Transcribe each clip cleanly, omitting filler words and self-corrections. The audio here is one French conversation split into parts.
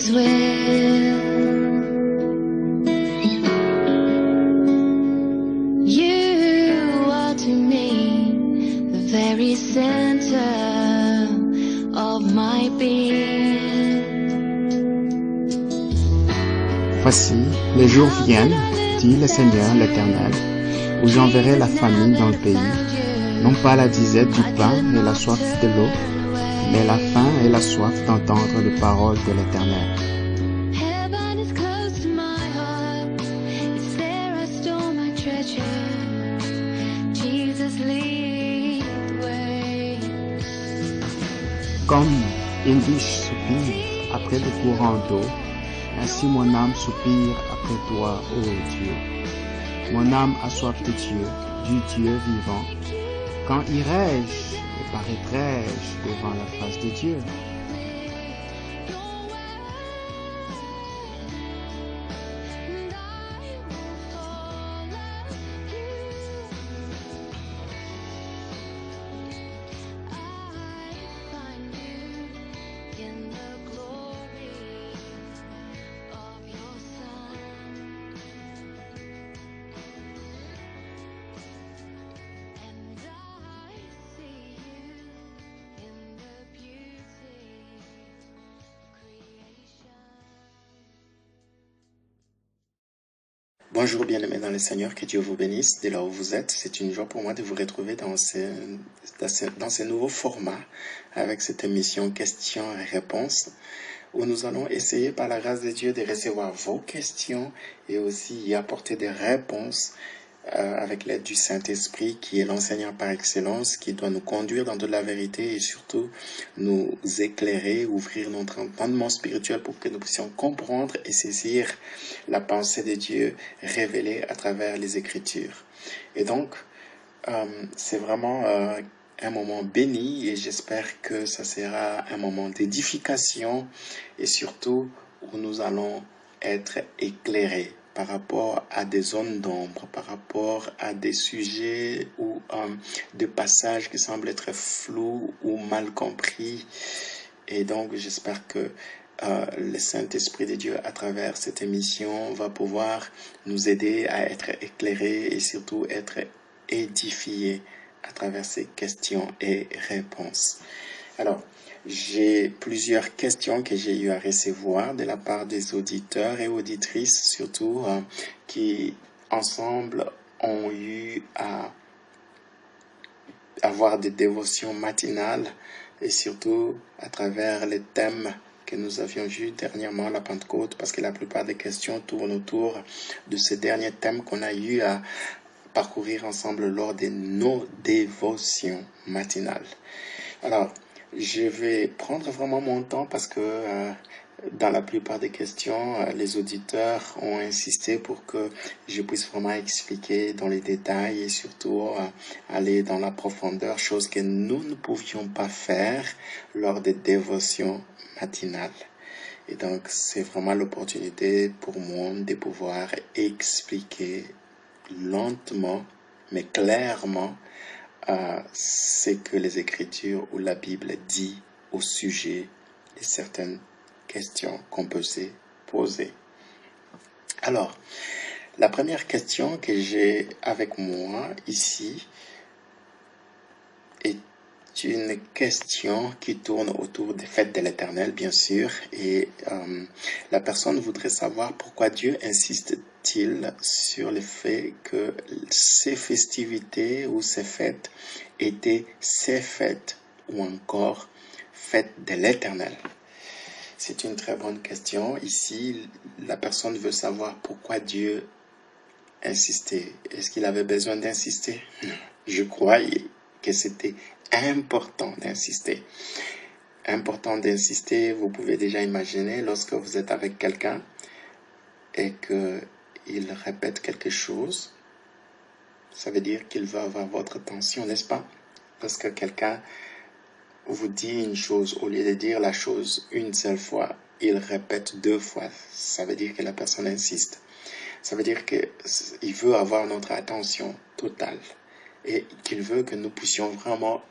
His will. You are to me the very center of my being. Voici, les jours viennent, dit le Seigneur l'Éternel, où j'enverrai la famine dans le pays, non pas la disette du pain et la soif de l'eau, mais la faim et la soif d'entendre les paroles de l'Éternel. Heaven is close to my heart. It's there I store my treasure. Jesus, lead the way. Comme une biche soupire après le courant d'eau, ainsi mon âme soupire après toi, ô Dieu. Mon âme a soif de Dieu, du Dieu vivant. Quand irai-je et paraîtrai-je devant la face de Dieu? Bonjour bien-aimés dans le Seigneur, que Dieu vous bénisse dès là où vous êtes. C'est une joie pour moi de vous retrouver dans ces nouveaux formats avec cette émission questions et réponses où nous allons essayer par la grâce de Dieu de recevoir vos questions et aussi y apporter des réponses avec l'aide du Saint-Esprit qui est l'enseignant par excellence, qui doit nous conduire dans de la vérité et surtout nous éclairer, ouvrir notre entendement spirituel pour que nous puissions comprendre et saisir la pensée de Dieu révélée à travers les Écritures. Et donc, c'est vraiment un moment béni et j'espère que ça sera un moment d'édification et surtout où nous allons être éclairés par rapport à des zones d'ombre, par rapport à des sujets ou des passages qui semblent être flous ou mal compris. Et donc, j'espère que le Saint-Esprit de Dieu, à travers cette émission, va pouvoir nous aider à être éclairés et surtout être édifiés à travers ces questions et réponses. Alors, j'ai plusieurs questions que j'ai eu à recevoir de la part des auditeurs et auditrices, surtout, qui, ensemble, ont eu à avoir des dévotions matinales et surtout à travers les thèmes que nous avions vus dernièrement à la Pentecôte, parce que la plupart des questions tournent autour de ces derniers thèmes qu'on a eu à parcourir ensemble lors de nos dévotions matinales. Alors, je vais prendre vraiment mon temps parce que dans la plupart des questions, les auditeurs ont insisté pour que je puisse vraiment expliquer dans les détails et surtout aller dans la profondeur, chose que nous ne pouvions pas faire lors des dévotions matinales. Et donc, c'est vraiment l'opportunité pour moi de pouvoir expliquer lentement, mais clairement, ce que les Écritures ou la Bible dit au sujet de certaines questions qu'on peut se poser. Alors, la première question que j'ai avec moi ici est une question qui tourne autour des fêtes de l'Éternel, bien sûr, et la personne voudrait savoir pourquoi Dieu insiste-t-il sur le fait que ces festivités ou ces fêtes étaient ces fêtes ou encore fêtes de l'Éternel. C'est une très bonne question. Ici, la personne veut savoir pourquoi Dieu insistait. Est-ce qu'il avait besoin d'insister? Je crois que c'était important d'insister. Important d'insister, vous pouvez déjà imaginer lorsque vous êtes avec quelqu'un et qu'il répète quelque chose, ça veut dire qu'il veut avoir votre attention, n'est-ce pas? Lorsque quelqu'un vous dit une chose, au lieu de dire la chose une seule fois, il répète 2 fois. Ça veut dire que la personne insiste. Ça veut dire qu'il veut avoir notre attention totale et qu'il veut que nous puissions vraiment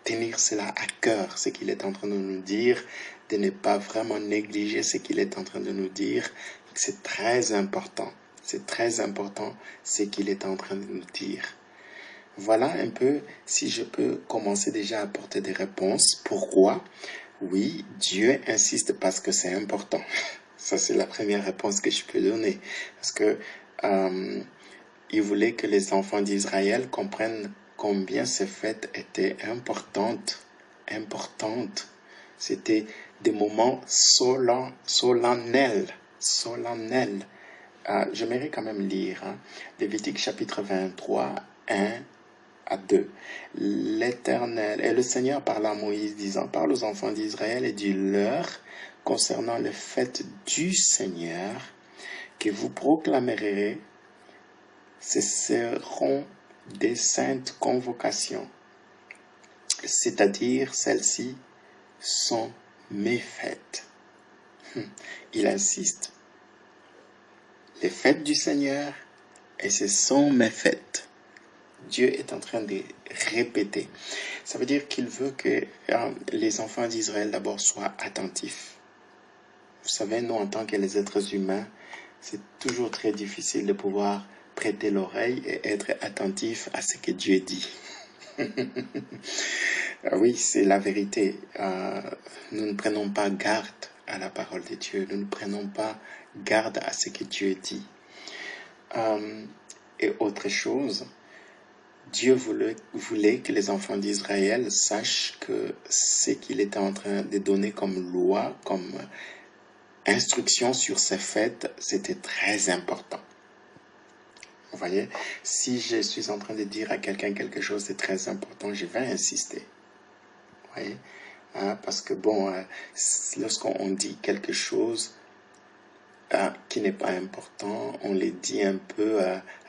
tenir cela à cœur, ce qu'il est en train de nous dire, de ne pas vraiment négliger ce qu'il est en train de nous dire. C'est très important. C'est très important ce qu'il est en train de nous dire. Voilà un peu, si je peux commencer déjà à apporter des réponses. Pourquoi? Oui, Dieu insiste parce que c'est important. Ça, c'est la première réponse que je peux donner. Parce que il voulait que les enfants d'Israël comprennent combien ces fêtes étaient importantes. C'était des moments solennels. J'aimerais quand même lire Lévitique chapitre 23, 1 à 2. L'Éternel et le Seigneur parla à Moïse disant, parle aux enfants d'Israël et dis-leur concernant les fêtes du Seigneur que vous proclamerez, ce seront des saintes convocations, c'est-à-dire celles-ci sont mes fêtes. Il insiste. Les fêtes du Seigneur, et ce sont mes fêtes. Dieu est en train de répéter. Ça veut dire qu'il veut que les enfants d'Israël d'abord soient attentifs. Vous savez, nous en tant que les êtres humains, c'est toujours très difficile de pouvoir prêter l'oreille et être attentif à ce que Dieu dit. Oui, c'est la vérité. Nous ne prenons pas garde à la parole de Dieu. Nous ne prenons pas garde à ce que Dieu dit. Et autre chose, Dieu voulait que les enfants d'Israël sachent que ce qu'il était en train de donner comme loi, comme instruction sur ces fêtes, c'était très important. Vous voyez, si je suis en train de dire à quelqu'un quelque chose de très important, je vais insister. Vous voyez, parce que bon, lorsqu'on dit quelque chose qui n'est pas important, on le dit un peu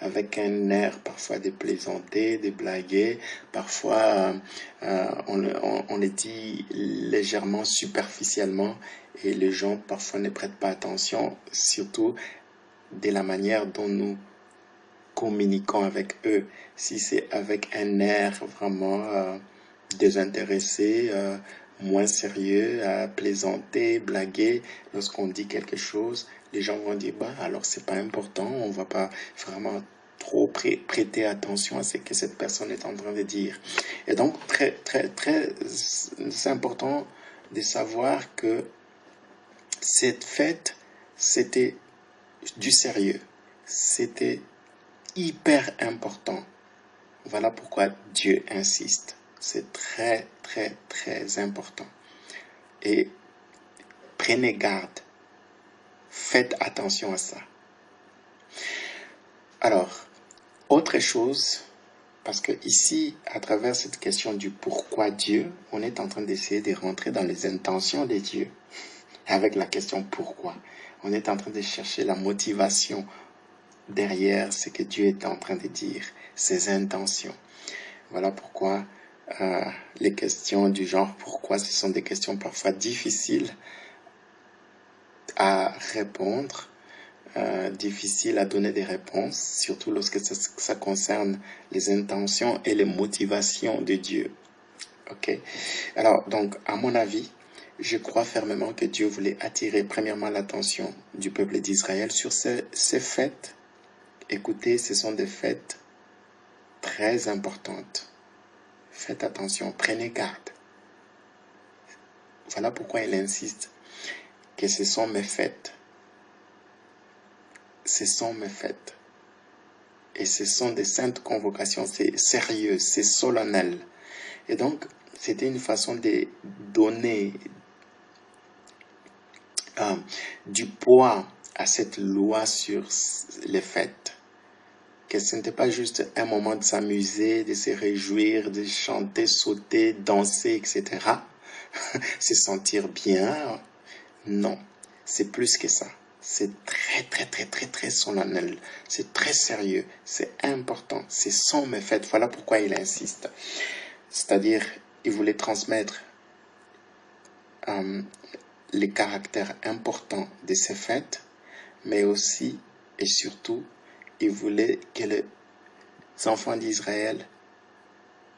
avec un air parfois de plaisanter, de blaguer, parfois on le dit légèrement superficiellement et les gens parfois ne prêtent pas attention, surtout de la manière dont nous communiquons avec eux. Si c'est avec un air vraiment désintéressé, moins sérieux, à plaisanter, blaguer, lorsqu'on dit quelque chose, les gens vont dire, bah, alors c'est pas important, on va pas vraiment trop prêter attention à ce que cette personne est en train de dire. Et donc, c'est important de savoir que cette fête, c'était du sérieux. C'était hyper important. Voilà pourquoi Dieu insiste. C'est très important. Et prenez garde. Faites attention à ça. Alors, autre chose, parce que ici, à travers cette question du pourquoi Dieu, on est en train d'essayer de rentrer dans les intentions de Dieu. Avec la question pourquoi. On est en train de chercher la motivation derrière ce que Dieu est en train de dire, ses intentions. Voilà pourquoi les questions du genre pourquoi, ce sont des questions parfois difficiles à répondre, difficiles à donner des réponses, surtout lorsque ça concerne les intentions et les motivations de Dieu. Ok? Alors, donc, à mon avis, je crois fermement que Dieu voulait attirer premièrement l'attention du peuple d'Israël sur ces fêtes. Écoutez, ce sont des fêtes très importantes. Faites attention, prenez garde. Voilà pourquoi il insiste que ce sont mes fêtes. Ce sont mes fêtes. Et ce sont des saintes convocations. C'est sérieux, c'est solennel. Et donc, c'était une façon de donner du poids à cette loi sur les fêtes. Que ce n'était pas juste un moment de s'amuser, de se réjouir, de chanter, sauter, danser, etc. Se sentir bien. Non, c'est plus que ça. C'est très solennel. C'est très sérieux. C'est important. Ce sont mes fêtes. Voilà pourquoi il insiste. C'est-à-dire, il voulait transmettre les caractères importants de ces fêtes, mais aussi et surtout, il voulait que les enfants d'Israël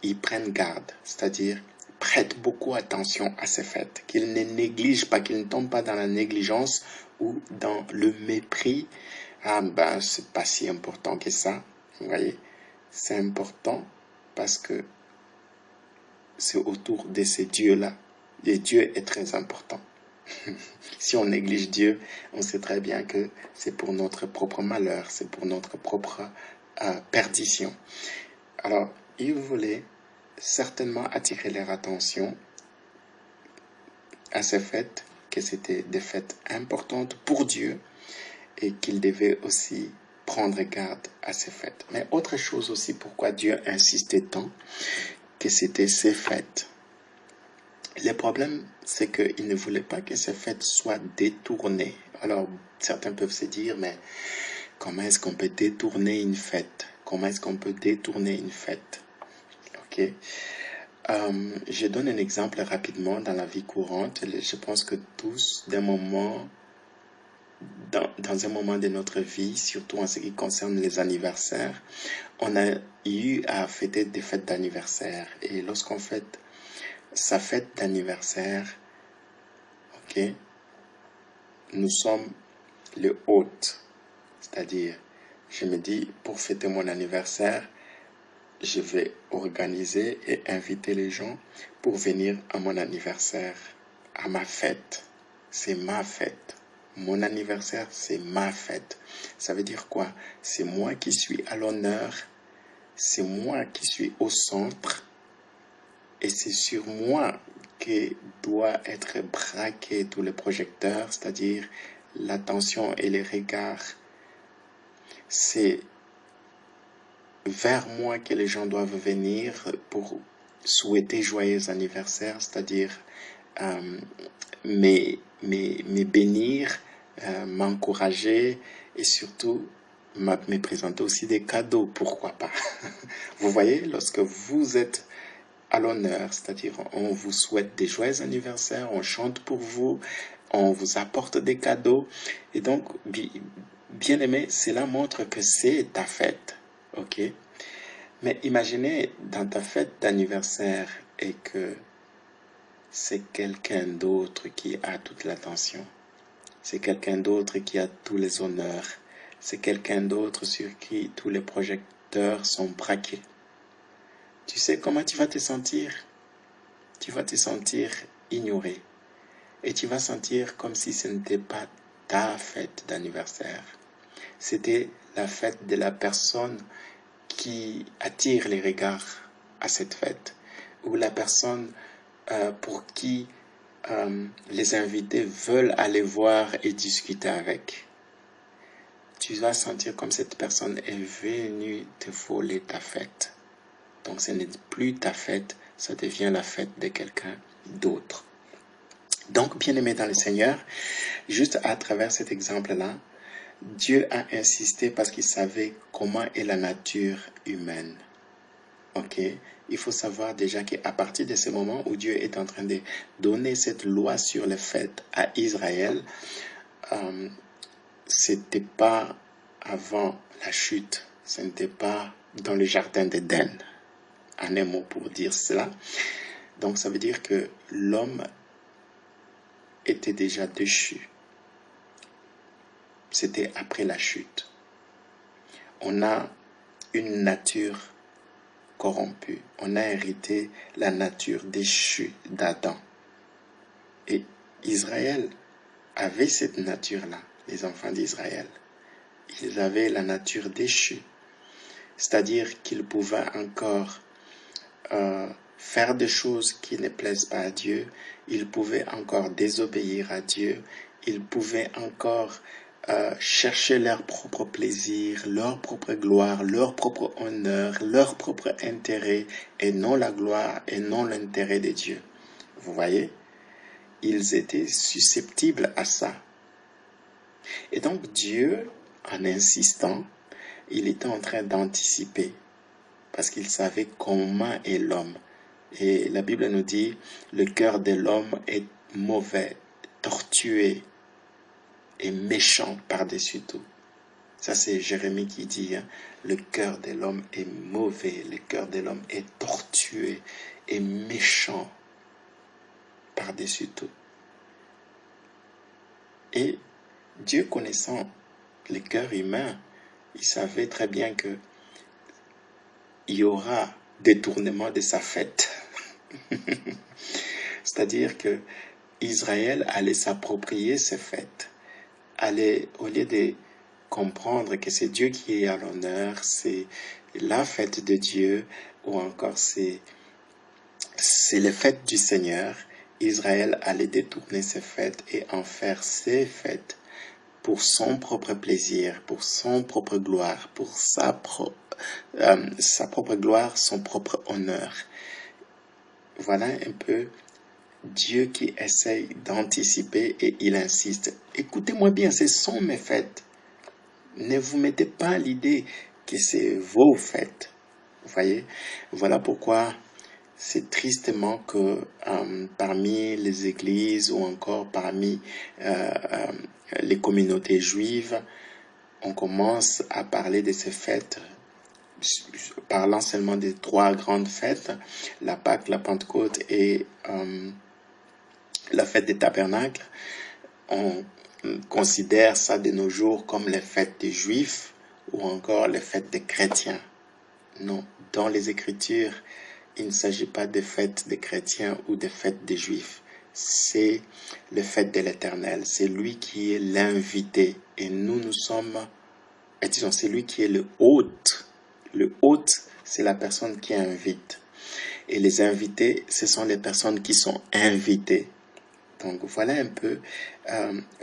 y prennent garde, c'est-à-dire prête beaucoup attention à ces fêtes, qu'il ne néglige pas, qu'il ne tombe pas dans la négligence ou dans le mépris. Ah ben, c'est pas si important que ça, vous voyez. C'est important parce que c'est autour de ces dieux-là. Et Dieu est très important. Si on néglige Dieu, on sait très bien que c'est pour notre propre malheur, c'est pour notre propre perdition. Alors, il voulait certainement attirer leur attention à ces fêtes, que c'était des fêtes importantes pour Dieu et qu'il devait aussi prendre garde à ces fêtes. Mais autre chose aussi pourquoi Dieu insistait tant, que c'était ces fêtes. Le problème, c'est qu'il ne voulait pas que ces fêtes soient détournées. Alors, certains peuvent se dire, mais comment est-ce qu'on peut détourner une fête? Comment est-ce qu'on peut détourner une fête? Ok. Je donne un exemple rapidement dans la vie courante. Je pense que tous, dans un moment de notre vie, surtout en ce qui concerne les anniversaires, on a eu à fêter des fêtes d'anniversaire. Et lorsqu'on fête sa fête d'anniversaire, ok, nous sommes le hôte. C'est-à-dire, je me dis, pour fêter mon anniversaire, je vais organiser et inviter les gens pour venir à mon anniversaire, à ma fête. C'est ma fête. Mon anniversaire, c'est ma fête. Ça veut dire quoi? C'est moi qui suis à l'honneur, c'est moi qui suis au centre, et c'est sur moi que doit être braqué tous les projecteurs, c'est-à-dire l'attention et les regards. C'est vers moi que les gens doivent venir pour souhaiter joyeux anniversaire, c'est-à-dire me bénir, m'encourager et surtout me présenter aussi des cadeaux, pourquoi pas. Vous voyez, lorsque vous êtes à l'honneur, c'est-à-dire on vous souhaite des joyeux anniversaires, on chante pour vous, on vous apporte des cadeaux, et donc, bien aimé, cela montre que c'est ta fête. Ok, mais imaginez dans ta fête d'anniversaire et que c'est quelqu'un d'autre qui a toute l'attention. C'est quelqu'un d'autre qui a tous les honneurs. C'est quelqu'un d'autre sur qui tous les projecteurs sont braqués. Tu sais comment tu vas te sentir? Tu vas te sentir ignoré. Et tu vas sentir comme si ce n'était pas ta fête d'anniversaire. C'était la fête de la personne qui attire les regards à cette fête, ou la personne pour qui les invités veulent aller voir et discuter avec. Tu vas sentir comme cette personne est venue te voler ta fête. Donc ce n'est plus ta fête, ça devient la fête de quelqu'un d'autre. Donc, bien-aimé dans le Seigneur, juste à travers cet exemple-là, Dieu a insisté parce qu'il savait comment est la nature humaine. Ok, il faut savoir déjà qu'à partir de ce moment où Dieu est en train de donner cette loi sur les fêtes à Israël, c'était pas avant la chute, ce n'était pas dans le jardin d'Éden. En un mot pour dire cela. Donc ça veut dire que l'homme était déjà déchu. C'était après la chute. On a une nature corrompue. On a hérité la nature déchue d'Adam. Et Israël avait cette nature-là, les enfants d'Israël. Ils avaient la nature déchue. C'est-à-dire qu'ils pouvaient encore faire des choses qui ne plaisent pas à Dieu. Ils pouvaient encore désobéir à Dieu. Ils pouvaient encore chercher leur propre plaisir, leur propre gloire, leur propre honneur, leur propre intérêt, et non la gloire et non l'intérêt de Dieu. Vous voyez? Ils étaient susceptibles à ça. Et donc Dieu, en insistant, il était en train d'anticiper, parce qu'il savait comment est l'homme. Et la Bible nous dit, le cœur de l'homme est mauvais, tortueux et méchant par-dessus tout. Ça, c'est Jérémie qui dit, hein, le cœur de l'homme est mauvais, le cœur de l'homme est tortueux et méchant par-dessus tout. Et Dieu connaissant le cœur humain, il savait très bien que il y aura détournement de sa fête. C'est-à-dire que Israël allait s'approprier ces fêtes, allait, au lieu de comprendre que c'est Dieu qui est à l'honneur, c'est la fête de Dieu, ou encore c'est les fêtes du Seigneur, Israël allait détourner ces fêtes et en faire ses fêtes pour son propre plaisir, pour son propre gloire, pour sa propre gloire, son propre honneur. Voilà un peu Dieu qui essaye d'anticiper et il insiste. Écoutez-moi bien, ce sont mes fêtes. Ne vous mettez pas l'idée que c'est vos fêtes. Vous voyez? Voilà pourquoi c'est tristement que parmi les églises ou encore parmi les communautés juives, on commence à parler de ces fêtes, parlant seulement des 3 grandes fêtes, la Pâque, la Pentecôte et la fête des tabernacles. On considère ça de nos jours comme les fêtes des Juifs ou encore les fêtes des chrétiens. Non, dans les Écritures, il ne s'agit pas des fêtes des chrétiens ou des fêtes des Juifs. C'est les fêtes de l'Éternel. C'est lui qui est l'invité. Et nous sommes, disons, c'est lui qui est le hôte. Le hôte, c'est la personne qui invite. Et les invités, ce sont les personnes qui sont invitées. Donc voilà un peu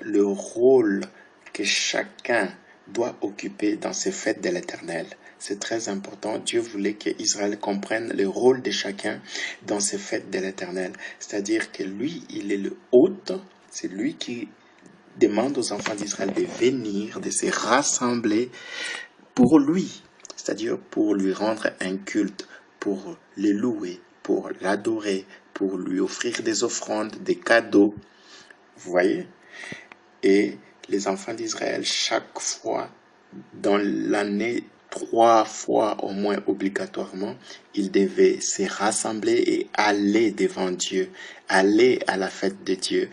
le rôle que chacun doit occuper dans ces fêtes de l'Éternel. C'est très important. Dieu voulait qu'Israël comprenne le rôle de chacun dans ces fêtes de l'Éternel. C'est-à-dire que lui, il est le hôte. C'est lui qui demande aux enfants d'Israël de venir, de se rassembler pour lui. C'est-à-dire pour lui rendre un culte, pour le louer, pour l'adorer, pour lui offrir des offrandes, des cadeaux. Vous voyez? Et les enfants d'Israël, chaque fois dans l'année, 3 fois au moins obligatoirement, ils devaient se rassembler et aller devant Dieu, aller à la fête de Dieu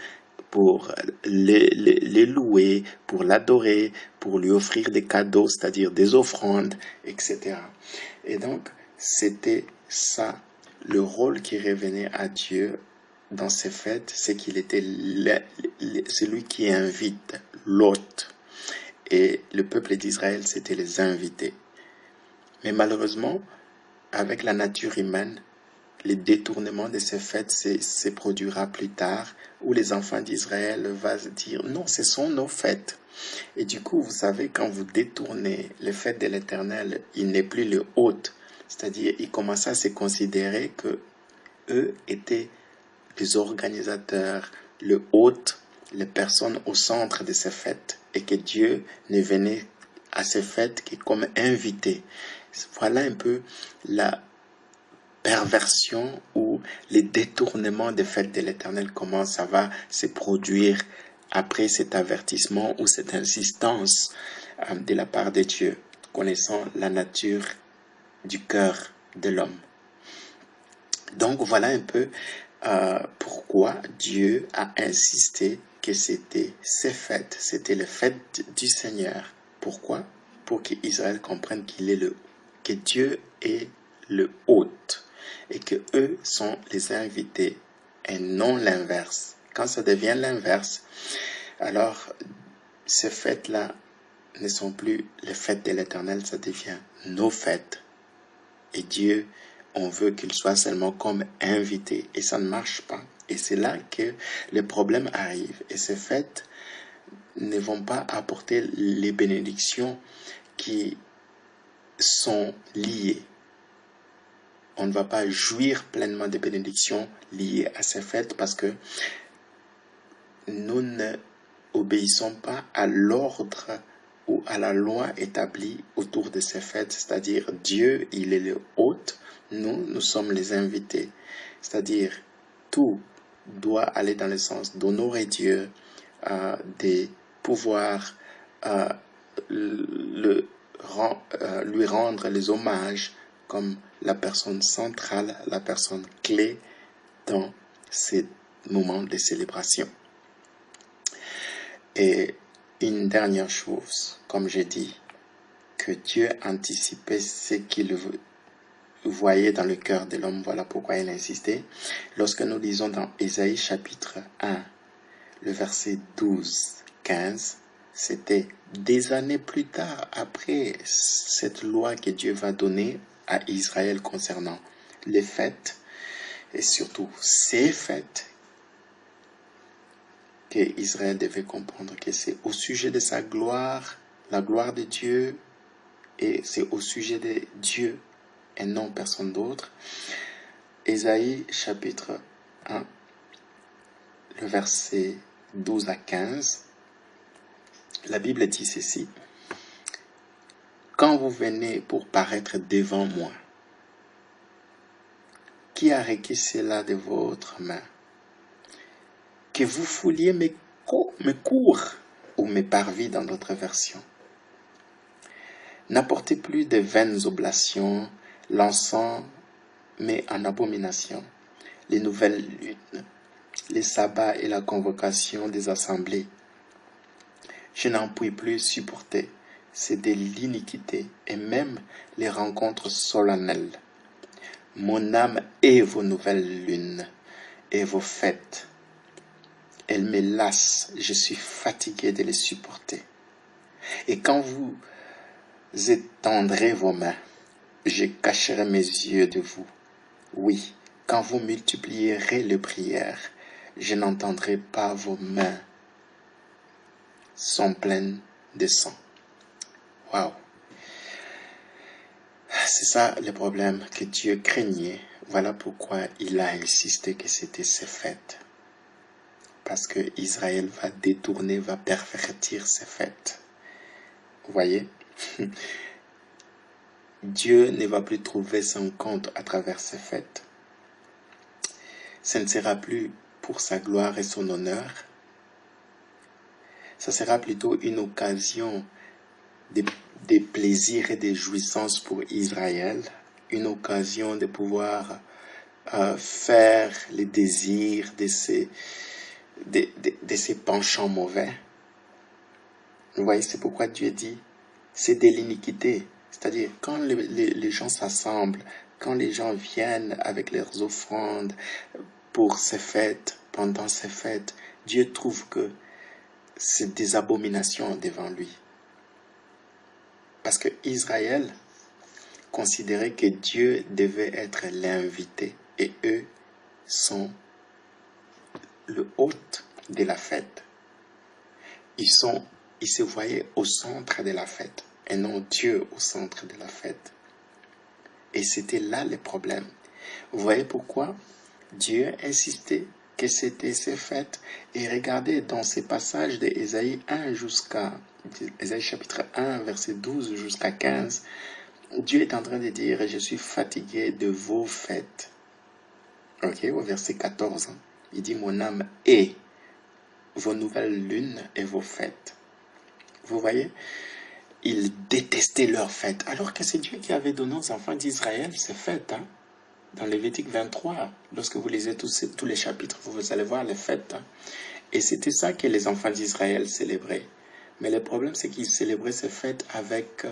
pour les louer, pour l'adorer, pour lui offrir des cadeaux, c'est-à-dire des offrandes, etc. Et donc, c'était ça, le rôle qui revenait à Dieu dans ces fêtes, c'est qu'il était celui qui invite, l'hôte. Et le peuple d'Israël, c'était les invités. Mais malheureusement, avec la nature humaine, le détournement de ces fêtes se produira plus tard, où les enfants d'Israël vont se dire « Non, ce sont nos fêtes ». Et du coup, vous savez, quand vous détournez les fêtes de l'Éternel, il n'est plus le hôte. C'est-à-dire, il commence à se considérer que eux étaient les organisateurs, le hôte, les personnes au centre de ces fêtes, et que Dieu ne venait à ces fêtes que comme invité. Voilà un peu la perversion ou les détournements des fêtes de l'Éternel, comment ça va se produire après cet avertissement ou cette insistance de la part de Dieu, connaissant la nature du cœur de l'homme. Donc voilà un peu pourquoi Dieu a insisté que c'était ces fêtes, c'était les fêtes du Seigneur. Pourquoi? Pour qu'Israël comprenne que Dieu est le hôte et que eux sont les invités et non l'inverse. Quand ça devient l'inverse, alors ces fêtes-là ne sont plus les fêtes de l'Éternel, ça devient nos fêtes. Et Dieu, on veut qu'il soit seulement comme invité et ça ne marche pas. Et c'est là que les problèmes arrivent. Et ces fêtes ne vont pas apporter les bénédictions qui sont liées. On ne va pas jouir pleinement des bénédictions liées à ces fêtes parce que nous ne obéissons pas à l'ordre ou à la loi établie autour de ces fêtes. C'est-à-dire Dieu, il est le hôte, nous sommes les invités. C'est-à-dire tout doit aller dans le sens d'honorer Dieu, de pouvoir lui rendre les hommages comme la personne centrale, la personne clé dans ces moment de célébration. Et une dernière chose, comme j'ai dit, que Dieu anticipait ce qu'il voyait dans le cœur de l'homme. Voilà pourquoi il insistait. Lorsque nous lisons dans Ésaïe chapitre 1, le verset 12-15, c'était des années plus tard, après cette loi que Dieu va donner à Israël concernant les fêtes, et surtout ces fêtes, que Israël devait comprendre que c'est au sujet de sa gloire, la gloire de Dieu, et c'est au sujet de Dieu et non personne d'autre. Ésaïe chapitre 1, le verset 12 à 15, la Bible dit ceci. Quand vous venez pour paraître devant moi, qui a requis cela de votre main? Que vous fouliez mes cours ou mes parvis dans d'autres versions. N'apportez plus de vaines oblations, l'encens, mais en abomination, les nouvelles lunes, les sabbats et la convocation des assemblées. Je n'en puis plus supporter, c'est de l'iniquité et même les rencontres solennelles. Mon âme hait vos nouvelles lunes et vos fêtes. Elles me lassent, je suis fatigué de les supporter. Et quand vous étendrez vos mains, je cacherai mes yeux de vous. Oui, quand vous multiplierez les prières, je n'entendrai pas vos mains sont pleines de sang. Waouh! C'est ça le problème que Dieu craignait. Voilà pourquoi il a insisté que c'était ses fêtes. Parce que Israël va détourner, va pervertir ses fêtes. Vous voyez? Dieu ne va plus trouver son compte à travers ses fêtes. Ce ne sera plus pour sa gloire et son honneur. Ça sera plutôt une occasion de plaisir et de jouissance pour Israël. Une occasion de pouvoir faire les désirs de ses penchants mauvais. Vous voyez, c'est pourquoi Dieu dit, c'est de l'iniquité. C'est-à-dire, quand les gens s'assemblent, quand les gens viennent avec leurs offrandes pour ces fêtes, pendant ces fêtes, Dieu trouve que c'est des abominations devant lui. Parce que Israël considérait que Dieu devait être l'invité et eux sont le hôte de la fête. Ils se voyaient au centre de la fête et non Dieu au centre de la fête. Et c'était là le problème. Vous voyez pourquoi Dieu insistait que c'était ces fêtes. Et regardez dans ces passages de Ésaïe 1 jusqu'à Ésaïe chapitre 1 verset 12 jusqu'à 15, Dieu est en train de dire, je suis fatigué de vos fêtes. Ok, au verset 14, il dit, mon âme hait vos nouvelles lunes et vos fêtes. Vous voyez, ils détestaient leurs fêtes, alors que c'est Dieu qui avait donné aux enfants d'Israël ces fêtes. Dans Lévitique 23, lorsque vous lisez tous les chapitres, vous allez voir les fêtes. Et c'était ça que les enfants d'Israël célébraient. Mais le problème, c'est qu'ils célébraient ces fêtes avec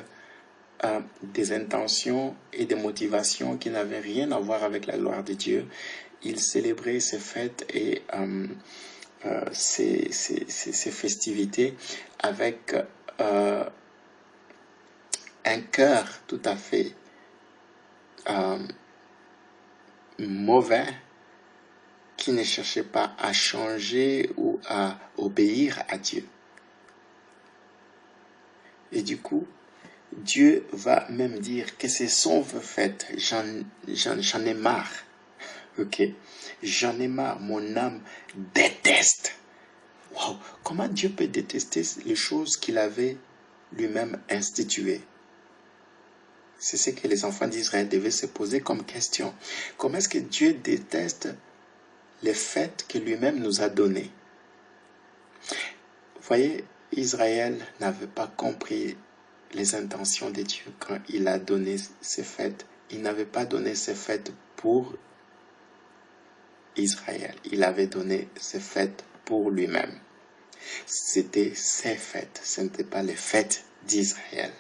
des intentions et des motivations qui n'avaient rien à voir avec la gloire de Dieu. Ils célébraient ces fêtes et ces festivités avec un cœur tout à fait mauvais, qui ne cherchait pas à changer ou à obéir à Dieu. Et du coup, Dieu va même dire que ce sont vos fêtes. J'en ai marre. Ok? J'en ai marre. Mon âme déteste. Wow! Comment Dieu peut détester les choses qu'il avait lui-même instituées? C'est ce que les enfants d'Israël devaient se poser comme question. Comment est-ce que Dieu déteste les fêtes que lui-même nous a données? Vous voyez, Israël n'avait pas compris les intentions de Dieu quand il a donné ces fêtes. Il n'avait pas donné ces fêtes pour Israël. Il avait donné ces fêtes pour lui-même. C'était ses fêtes, ce n'était pas les fêtes d'Israël.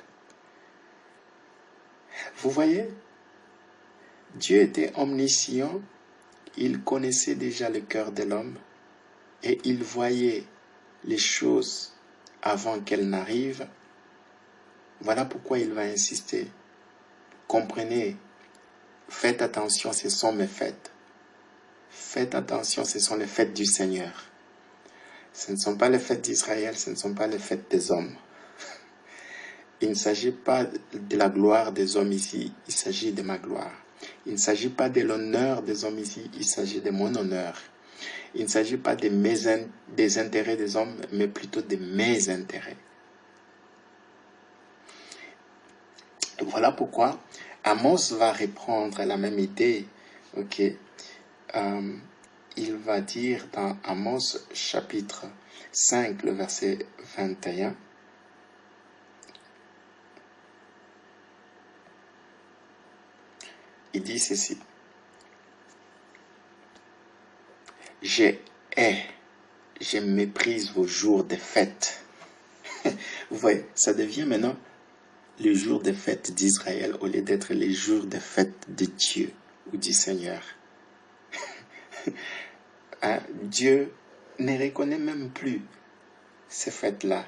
Vous voyez, Dieu était omniscient, il connaissait déjà le cœur de l'homme et il voyait les choses avant qu'elles n'arrivent. Voilà pourquoi il va insister. Comprenez, faites attention, ce sont mes fêtes. Faites attention, ce sont les fêtes du Seigneur. Ce ne sont pas les fêtes d'Israël, ce ne sont pas les fêtes des hommes. Il ne s'agit pas de la gloire des hommes ici, il s'agit de ma gloire. Il ne s'agit pas de l'honneur des hommes ici, il s'agit de mon honneur. Il ne s'agit pas des intérêts des hommes, mais plutôt de mes intérêts. Voilà pourquoi Amos va reprendre la même idée. Ok, il va dire dans Amos chapitre 5, le verset 21. Il dit ceci. Je hais, je méprise vos jours de fête. Vous voyez, ça devient maintenant le jour des fêtes d'Israël au lieu d'être les jours des fêtes de Dieu ou du Seigneur. Dieu ne reconnaît même plus ces fêtes-là.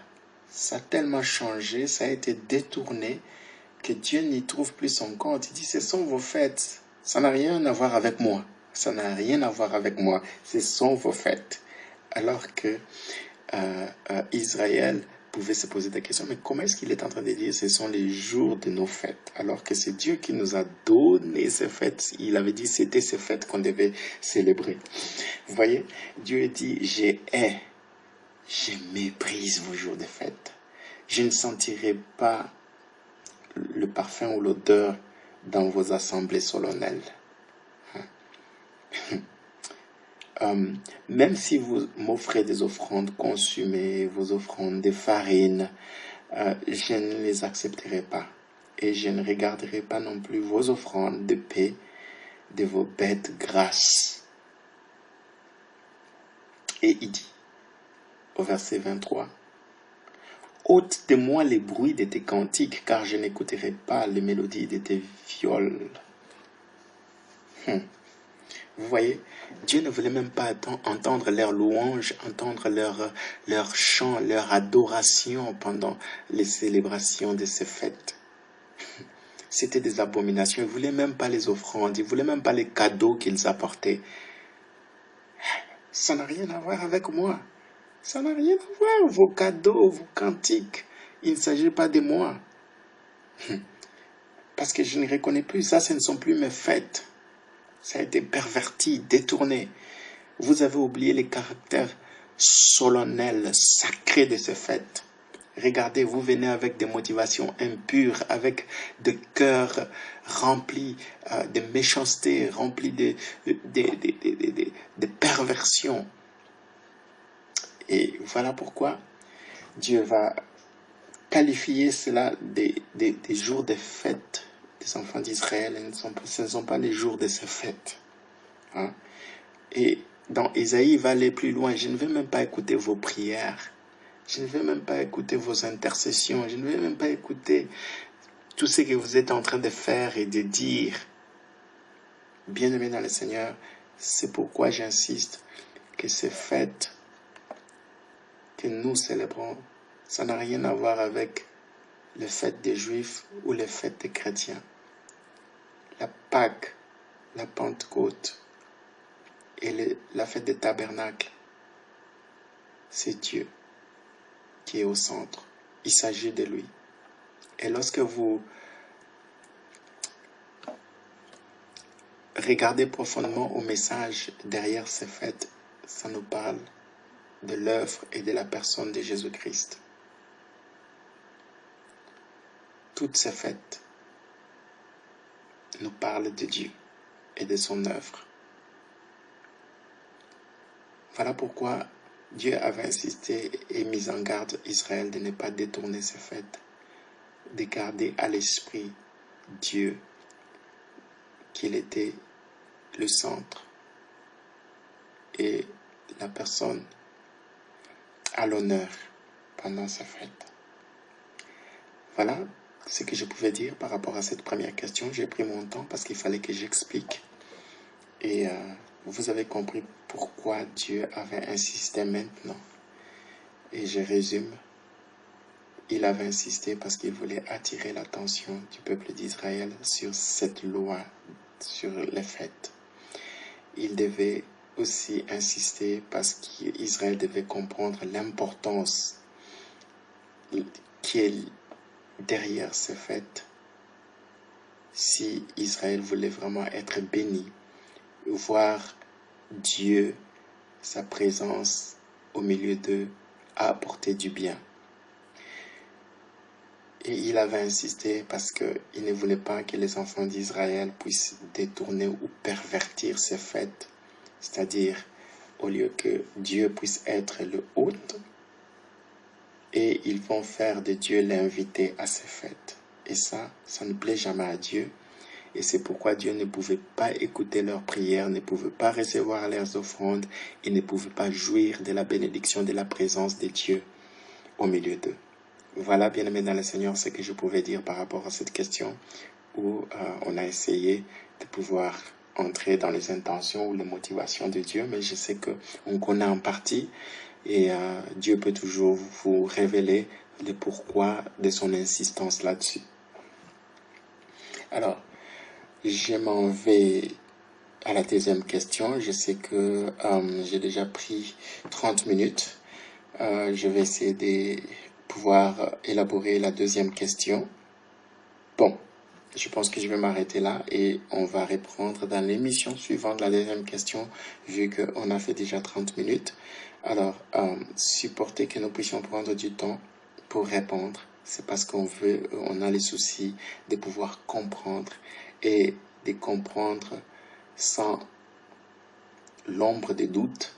Ça a tellement changé, ça a été détourné que Dieu n'y trouve plus son compte. Il dit, ce sont vos fêtes. Ça n'a rien à voir avec moi. Ça n'a rien à voir avec moi. Ce sont vos fêtes. Alors que Israël pouvait se poser des questions, mais comment est-ce qu'il est en train de dire ce sont les jours de nos fêtes, alors que c'est Dieu qui nous a donné ces fêtes. Il avait dit c'était ces fêtes qu'on devait célébrer. Vous voyez, Dieu dit je hais, je méprise vos jours de fête. Je ne sentirai pas le parfum ou l'odeur dans vos assemblées solennelles. Même si vous m'offrez des offrandes consumées, vos offrandes de farine, je ne les accepterai pas. Et je ne regarderai pas non plus vos offrandes de paix de vos bêtes grasses. Et il dit, au verset 23, ôte de moi les bruits de tes cantiques, car je n'écouterai pas les mélodies de tes viols. Vous voyez, Dieu ne voulait même pas entendre leurs louanges, entendre leur chant, leur adoration pendant les célébrations de ces fêtes. C'était des abominations. Il ne voulait même pas les offrandes, il ne voulait même pas les cadeaux qu'ils apportaient. Ça n'a rien à voir avec moi. Ça n'a rien à voir, vos cadeaux, vos cantiques. Il ne s'agit pas de moi. Parce que je ne reconnais plus ça, ce ne sont plus mes fêtes. Ça a été perverti, détourné. Vous avez oublié les caractères solennels, sacrés de ces fêtes. Regardez, vous venez avec des motivations impures, avec des cœurs remplis de méchanceté, remplis de perversion. Et voilà pourquoi Dieu va qualifier cela des jours de fête des enfants d'Israël. Ce ne sont pas les jours de ces fêtes. Et dans Ésaïe, il va aller plus loin. Je ne vais même pas écouter vos prières. Je ne vais même pas écouter vos intercessions. Je ne vais même pas écouter tout ce que vous êtes en train de faire et de dire. Bien-aimés dans le Seigneur, c'est pourquoi j'insiste que ces fêtes que nous célébrons, ça n'a rien à voir avec les fêtes des Juifs ou les fêtes des chrétiens. La Pâque, la Pentecôte et la fête des tabernacles, c'est Dieu qui est au centre. Il s'agit de lui. Et lorsque vous regardez profondément au message derrière ces fêtes, ça nous parle de l'œuvre et de la personne de Jésus-Christ. Toutes ces fêtes nous parlent de Dieu et de son œuvre. Voilà pourquoi Dieu avait insisté et mis en garde Israël de ne pas détourner ces fêtes, de garder à l'esprit Dieu, qu'il était le centre. et la personne a l'honneur pendant sa fête. Voilà ce que je pouvais dire par rapport à cette première question. J'ai pris mon temps parce qu'il fallait que j'explique. Et vous avez compris pourquoi Dieu avait insisté maintenant. Et je résume. Il avait insisté parce qu'il voulait attirer l'attention du peuple d'Israël sur cette loi, sur les fêtes. Il devait aussi insister parce qu'Israël devait comprendre l'importance qui est derrière ces fêtes. Si Israël voulait vraiment être béni, voir Dieu, sa présence au milieu d'eux, apporter du bien. Et il avait insisté parce qu'il ne voulait pas que les enfants d'Israël puissent détourner ou pervertir ces fêtes. C'est-à-dire, au lieu que Dieu puisse être le hôte, et ils vont faire de Dieu l'invité à ces fêtes. Et ça ne plaît jamais à Dieu. Et c'est pourquoi Dieu ne pouvait pas écouter leurs prières, ne pouvait pas recevoir leurs offrandes, et ne pouvait pas jouir de la bénédiction de la présence de Dieu au milieu d'eux. Voilà, bien-aimés dans le Seigneur, ce que je pouvais dire par rapport à cette question où on a essayé de pouvoir entrer dans les intentions ou les motivations de Dieu, mais je sais qu'on connaît en partie et Dieu peut toujours vous révéler le pourquoi de son insistance là-dessus. Alors, je m'en vais à la deuxième question. Je sais que j'ai déjà pris 30 minutes. Je vais essayer de pouvoir élaborer la deuxième question. Bon, je pense que je vais m'arrêter là et on va reprendre dans l'émission suivante la deuxième question vu qu'on a fait déjà 30 minutes. Alors, supporter que nous puissions prendre du temps pour répondre, c'est parce qu'on a les soucis de pouvoir comprendre et de comprendre sans l'ombre des doutes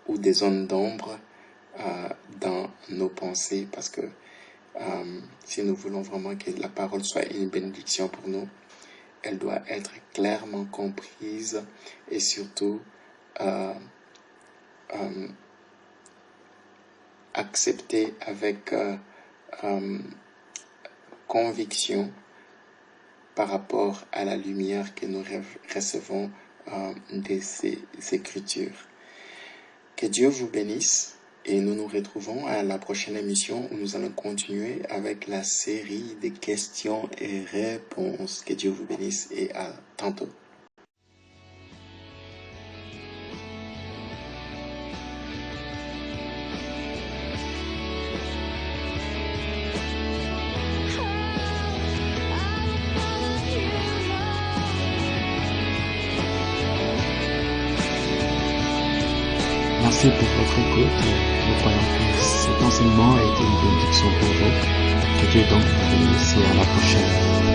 ou des zones d'ombre dans nos pensées, parce que si nous voulons vraiment que la parole soit une bénédiction pour nous, elle doit être clairement comprise et surtout acceptée avec conviction par rapport à la lumière que nous recevons de ces Écritures. Que Dieu vous bénisse et nous nous retrouvons à la prochaine émission où nous allons continuer avec la série de questions et réponses. Que Dieu vous bénisse et à tantôt. Merci pour votre écoute. Nous croyons que cet enseignement a été une bénédiction pour vous. Que Dieu donc vous bénisse et à la prochaine.